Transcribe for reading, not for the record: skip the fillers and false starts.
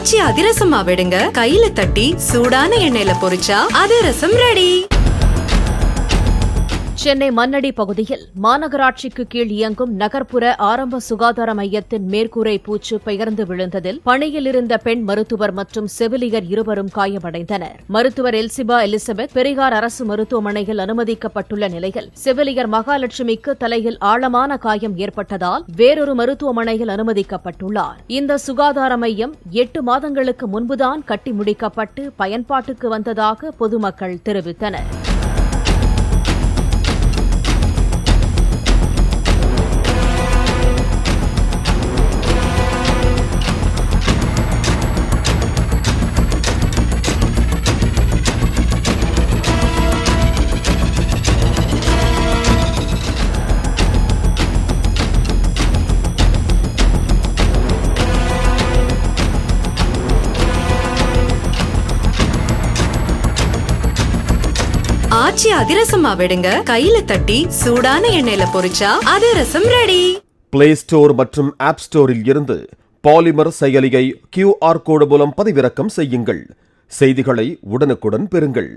ஆச்சி அதிரசமா விடுங்க, கையில தட்டி சூடான எண்ணெயில பொரிச்சா அதிரசம் ரெடி. சென்னை மண்ணடி பகுதியில் மாநகராட்சிக்கு கீழ் இயங்கும் நகர்ப்புற ஆரம்ப சுகாதார மையத்தின் மேற்கூரை பூச்சு பெயர்ந்து விழுந்ததில் பணியில் இருந்த பெண் மருத்துவர் மற்றும் செவிலியர் இருவரும் காயமடைந்தனர். மருத்துவர் எல்சிபா எலிசபெத் பெரியார் அரசு மருத்துவமனையில் அனுமதிக்கப்பட்டுள்ள நிலையில் செவிலியர் மகாலட்சுமிக்கு தலையில் ஆழமான காயம் ஏற்பட்டதால் வேறொரு மருத்துவமனையில் அனுமதிக்கப்பட்டுள்ளார். இந்த சுகாதார மையம் 8 மாதங்களுக்கு முன்புதான் கட்டி முடிக்கப்பட்டு பயன்பாட்டுக்கு வந்ததாக பொதுமக்கள் தெரிவித்தனர். ஆச்சி அதிரசமா விடுங்க, கையில தட்டி சூடான எண்ணெயில பொரிச்சா அதிரசம் ரெடி. பிளே ஸ்டோர் மற்றும் ஆப் ஸ்டோரில் இருந்து பாலிமர் செயலியை QR கோடு மூலம் பதிவிறக்கம் செய்யுங்கள். செய்திகளை உடனுக்குடன் பெறுங்கள்.